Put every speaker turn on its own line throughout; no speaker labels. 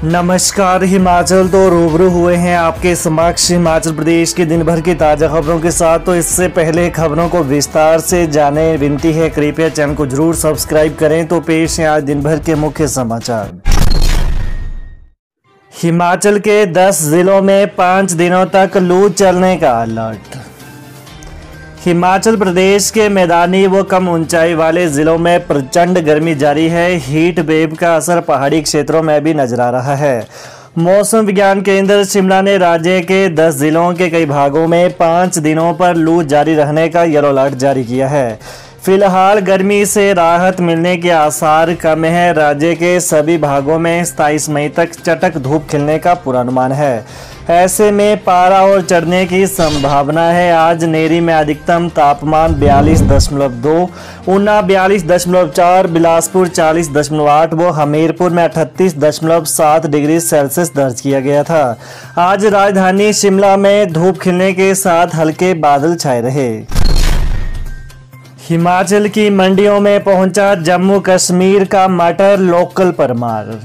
नमस्कार। हिमाचल तो रूबरू हुए हैं आपके समक्ष हिमाचल प्रदेश के दिन भर की ताज़ा खबरों के साथ। तो इससे पहले खबरों को विस्तार से जाने विनती है, कृपया चैनल को जरूर सब्सक्राइब करें। तो पेश है आज दिन भर के मुख्य समाचार। हिमाचल के 10 जिलों में 5 दिनों तक लू चलने का अलर्ट। हिमाचल प्रदेश के मैदानी व कम ऊंचाई वाले जिलों में प्रचंड गर्मी जारी है। हीट वेव का असर पहाड़ी क्षेत्रों में भी नजर आ रहा है। मौसम विज्ञान केंद्र शिमला ने राज्य के 10 जिलों के कई भागों में 5 दिनों पर लू जारी रहने का येलो अलर्ट जारी किया है। फिलहाल गर्मी से राहत मिलने के आसार कम है। राज्य के सभी भागों में 27 मई तक चटक धूप खिलने का पूर्वानुमान है। ऐसे में पारा और चढ़ने की संभावना है। आज नेरी में अधिकतम तापमान 42.2, ऊना 42.4, बिलासपुर 40.8 व हमीरपुर में 38.7 डिग्री सेल्सियस दर्ज किया गया था। आज राजधानी शिमला में धूप खिलने के साथ हल्के बादल छाए रहे। हिमाचल की मंडियों में पहुंचा जम्मू कश्मीर का मटर, लोकल परमार।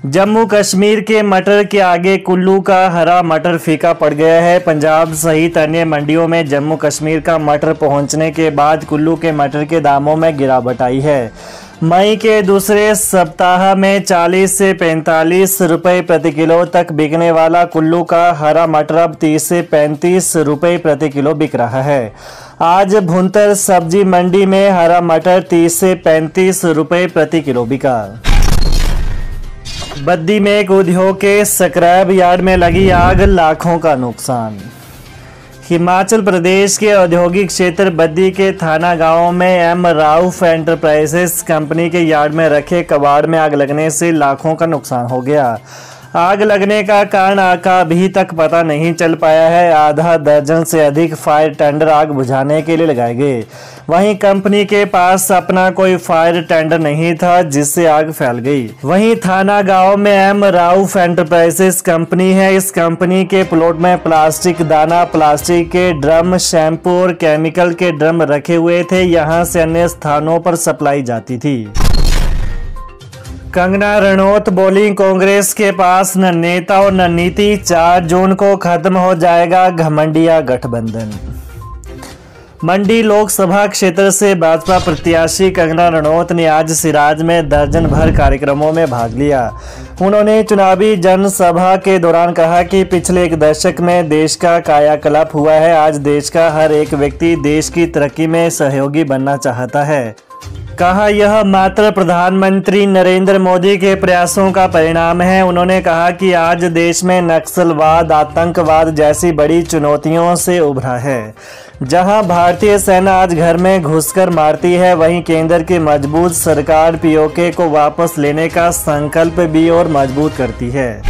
जम्मू कश्मीर के मटर के आगे कुल्लू का हरा मटर फीका पड़ गया है। पंजाब सहित अन्य मंडियों में जम्मू कश्मीर का मटर पहुंचने के बाद कुल्लू के मटर के दामों में गिरावट आई है। मई के दूसरे सप्ताह में 40 से 45 रुपये प्रति किलो तक बिकने वाला कुल्लू का हरा मटर अब 30 से 35 रुपये प्रति किलो बिक रहा है। आज भुंतर सब्जी मंडी में हरा मटर 30 से 35 रुपये प्रति किलो बिका। बद्दी में एक उद्योग के स्क्रैप यार्ड में लगी आग, लाखों का नुकसान। हिमाचल प्रदेश के औद्योगिक क्षेत्र बद्दी के थाना गांव में एम राउफ एंटरप्राइजेस कंपनी के यार्ड में रखे कबाड़ में आग लगने से लाखों का नुकसान हो गया। आग लगने का कारण का अभी तक पता नहीं चल पाया है। आधा दर्जन से अधिक फायर टेंडर आग बुझाने के लिए लगाए गए। वहीं कंपनी के पास अपना कोई फायर टेंडर नहीं था, जिससे आग फैल गई। वहीं थाना गांव में एम राउफ एंटरप्राइजेस कंपनी है। इस कंपनी के प्लॉट में प्लास्टिक दाना, प्लास्टिक के ड्रम, शैम्पू और केमिकल के ड्रम रखे हुए थे। यहां से अन्य स्थानों पर सप्लाई जाती थी। कंगना रनौत बोली, कांग्रेस के पास न नेता और न नीति। 4 जून को खत्म हो जाएगा घमंडिया गठबंधन। मंडी लोकसभा क्षेत्र से भाजपा प्रत्याशी कंगना रनौत ने आज सिराज में दर्जन भर कार्यक्रमों में भाग लिया। उन्होंने चुनावी जनसभा के दौरान कहा कि पिछले 1 दशक में देश का कायाकल्प हुआ है। आज देश का हर एक व्यक्ति देश की तरक्की में सहयोगी बनना चाहता है। कहा यह मात्र प्रधानमंत्री नरेंद्र मोदी के प्रयासों का परिणाम है। उन्होंने कहा कि आज देश में नक्सलवाद, आतंकवाद जैसी बड़ी चुनौतियों से उभरा है। जहां भारतीय सेना आज घर में घुसकर मारती है, वहीं केंद्र की मजबूत सरकार पीओके को वापस लेने का संकल्प भी और मजबूत करती है।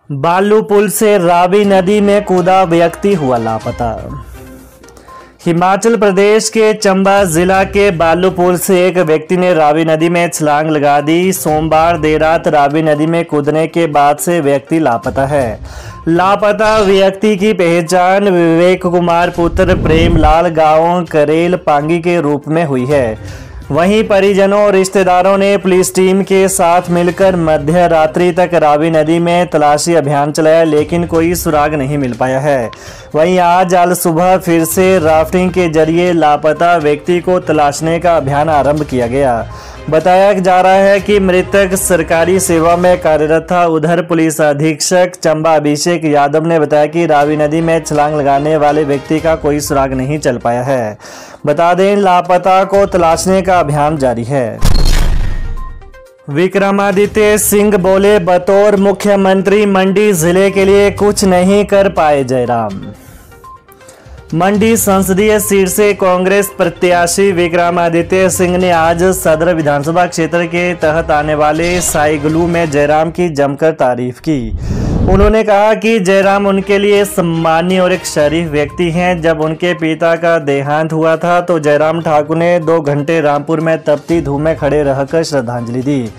बालू पुल से रावी नदी में कूदा व्यक्ति हुआ लापता। हिमाचल प्रदेश के चंबा जिला के बालू पुल से एक व्यक्ति ने रावी नदी में छलांग लगा दी। सोमवार देर रात रावी नदी में कूदने के बाद से व्यक्ति लापता है। लापता व्यक्ति की पहचान विवेक कुमार पुत्र प्रेमलाल गांव करेल पांगी के रूप में हुई है। वहीं परिजनों और रिश्तेदारों ने पुलिस टीम के साथ मिलकर मध्य रात्रि तक रावी नदी में तलाशी अभियान चलाया, लेकिन कोई सुराग नहीं मिल पाया है। वहीं आज अल सुबह फिर से राफ्टिंग के जरिए लापता व्यक्ति को तलाशने का अभियान आरंभ किया गया। बताया जा रहा है कि मृतक सरकारी सेवा में कार्यरत था। उधर पुलिस अधीक्षक चंबा अभिषेक यादव ने बताया कि रावी नदी में छलांग लगाने वाले व्यक्ति का कोई सुराग नहीं चल पाया है। बता दें, लापता को तलाशने का अभियान जारी है। विक्रमादित्य सिंह बोले, बतौर मुख्यमंत्री मंडी जिले के लिए कुछ नहीं कर पाए जयराम। मंडी संसदीय सीट से कांग्रेस प्रत्याशी विक्रमादित्य सिंह ने आज सदर विधानसभा क्षेत्र के तहत आने वाले साईगलू में जयराम की जमकर तारीफ की। उन्होंने कहा कि जयराम उनके लिए सम्मानीय और एक शरीफ व्यक्ति हैं। जब उनके पिता का देहांत हुआ था तो जयराम ठाकुर ने 2 घंटे रामपुर में तपती धूप में खड़े रहकर श्रद्धांजलि दी।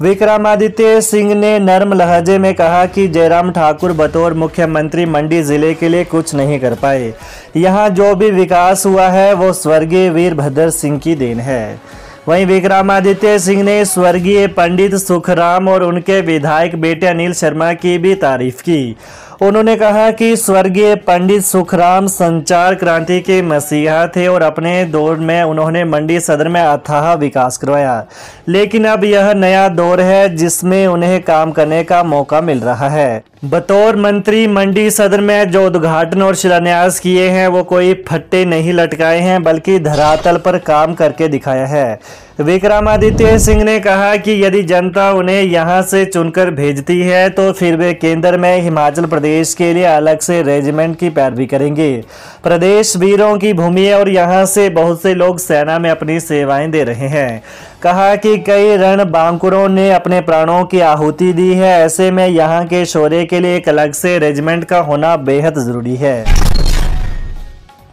विक्रमादित्य सिंह ने नर्म लहजे में कहा कि जयराम ठाकुर बतौर मुख्यमंत्री मंडी जिले के लिए कुछ नहीं कर पाए। यहाँ जो भी विकास हुआ है वो स्वर्गीय वीरभद्र सिंह की देन है। वहीं विक्रमादित्य सिंह ने स्वर्गीय पंडित सुखराम और उनके विधायक बेटे अनिल शर्मा की भी तारीफ की। उन्होंने कहा कि स्वर्गीय पंडित सुखराम संचार क्रांति के मसीहा थे और अपने दौर में उन्होंने मंडी सदर में अथाह विकास करवाया, लेकिन अब यह नया दौर है जिसमें उन्हें काम करने का मौका मिल रहा है। बतौर मंत्री मंडी सदर में जो उद्घाटन और शिलान्यास किए हैं वो कोई फट्टे नहीं लटकाए हैं बल्कि धरातल पर काम करके दिखाया है। विक्रमादित्य सिंह ने कहा कि यदि जनता उन्हें यहां से चुनकर भेजती है तो फिर वे केंद्र में हिमाचल प्रदेश के लिए अलग से रेजिमेंट की पैरवी करेंगे। प्रदेश वीरों की भूमि है और यहां से बहुत से लोग सेना में अपनी सेवाएं दे रहे हैं। कहा कि कई रणबांकुरों ने अपने प्राणों की आहुति दी है, ऐसे में यहाँ के शौर्य के लिए एक अलग से रेजिमेंट का होना बेहद जरूरी है।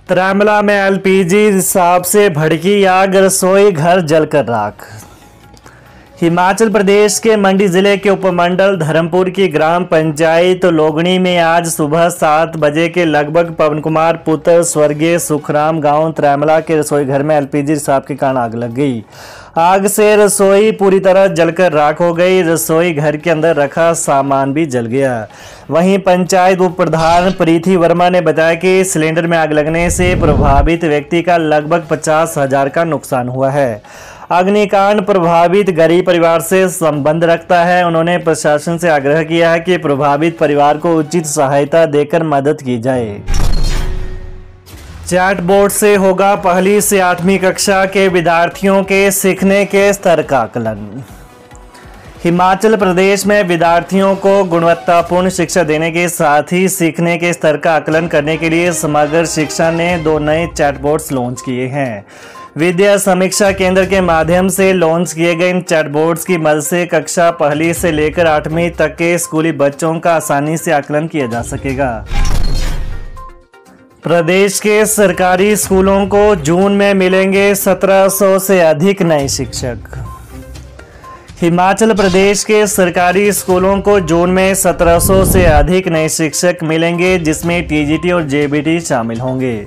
त्रैमला में एलपीजी रिसाव से भड़की आग, रसोई घर जलकर राख। हिमाचल प्रदेश के मंडी जिले के उपमंडल धर्मपुर की ग्राम पंचायत लोगणी में आज सुबह 7 बजे के लगभग पवन कुमार पुत्र स्वर्गीय सुखराम गांव त्रैमला के रसोई घर में एलपीजी रिसाव के कारण आग लग गई। आग से रसोई पूरी तरह जलकर राख हो गई। रसोई घर के अंदर रखा सामान भी जल गया। वहीं पंचायत उप प्रधान प्रीति वर्मा ने बताया कि सिलेंडर में आग लगने से प्रभावित व्यक्ति का लगभग 50,000 का नुकसान हुआ है। अग्निकांड प्रभावित गरीब परिवार से संबंध रखता है। उन्होंने प्रशासन से आग्रह किया है कि प्रभावित परिवार को उचित सहायता देकर मदद की जाए। चैट बोर्ड से होगा पहली से 8वीं कक्षा के विद्यार्थियों के सीखने के स्तर का आकलन। हिमाचल प्रदेश में विद्यार्थियों को गुणवत्तापूर्ण शिक्षा देने के साथ ही सीखने के स्तर का आकलन करने के लिए समग्र शिक्षा ने 2 नए चैट बोर्ड्स लॉन्च किए हैं। विद्या समीक्षा केंद्र के माध्यम से लॉन्च किए गए इन चैट बोर्ड्स की मदद से कक्षा 1 से लेकर 8वीं तक के स्कूली बच्चों का आसानी से आकलन किया जा सकेगा। प्रदेश के सरकारी स्कूलों को जून में मिलेंगे 1700 से अधिक नए शिक्षक। हिमाचल प्रदेश के सरकारी स्कूलों को जून में 1700 से अधिक नए शिक्षक मिलेंगे, जिसमें टीजीटी और जेबीटी शामिल होंगे।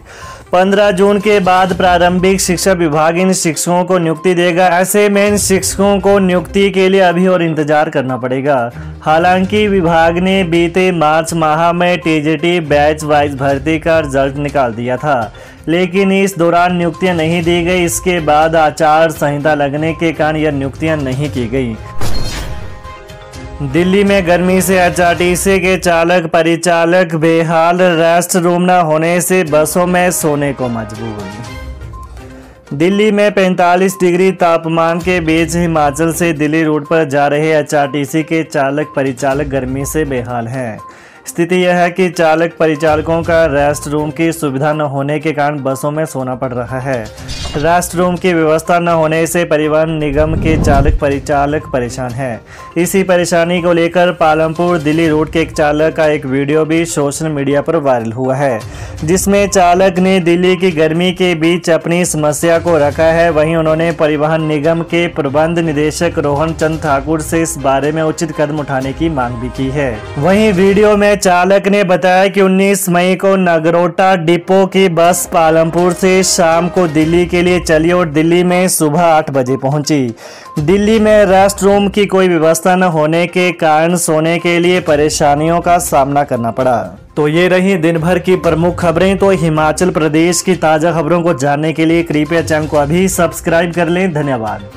15 जून के बाद प्रारंभिक शिक्षा विभाग इन शिक्षकों को नियुक्ति देगा। ऐसे में इन शिक्षकों को नियुक्ति के लिए अभी और इंतजार करना पड़ेगा। हालांकि विभाग ने बीते मार्च माह में टीजीटी बैच वाइज भर्ती का रिजल्ट निकाल दिया था, लेकिन इस दौरान नियुक्तियां नहीं दी गई। इसके बाद आचार संहिता लगने के कारण यह नियुक्तियां नहीं की गई। दिल्ली में गर्मी से एचआरटीसी के चालक परिचालक बेहाल, रेस्ट रूम न होने से बसों में सोने को मजबूर। दिल्ली में 45 डिग्री तापमान के बीच हिमाचल से दिल्ली रूट पर जा रहे एचआरटीसी के चालक परिचालक गर्मी से बेहाल हैं। स्थिति यह है कि चालक परिचालकों का रेस्ट रूम की सुविधा न होने के कारण बसों में सोना पड़ रहा है। रेस्ट रूम की व्यवस्था न होने से परिवहन निगम के चालक परिचालक परेशान हैं। इसी परेशानी को लेकर पालमपुर दिल्ली रूट के एक चालक का एक वीडियो भी सोशल मीडिया पर वायरल हुआ है, जिसमें चालक ने दिल्ली की गर्मी के बीच अपनी समस्या को रखा है। वहीं उन्होंने परिवहन निगम के प्रबंध निदेशक रोहन चंद ठाकुर से इस बारे में उचित कदम उठाने की मांग भी की है। वहीं वीडियो में चालक ने बताया कि 19 मई को नगरोटा डिपो की बस पालमपुर से शाम को दिल्ली के लिए चली और दिल्ली में सुबह 8 बजे पहुंची। दिल्ली में रेस्ट रूम की कोई व्यवस्था न होने के कारण सोने के लिए परेशानियों का सामना करना पड़ा। तो ये रही दिन भर की प्रमुख खबरें। तो हिमाचल प्रदेश की ताज़ा खबरों को जानने के लिए कृपया चैनल को अभी सब्सक्राइब कर लें। धन्यवाद।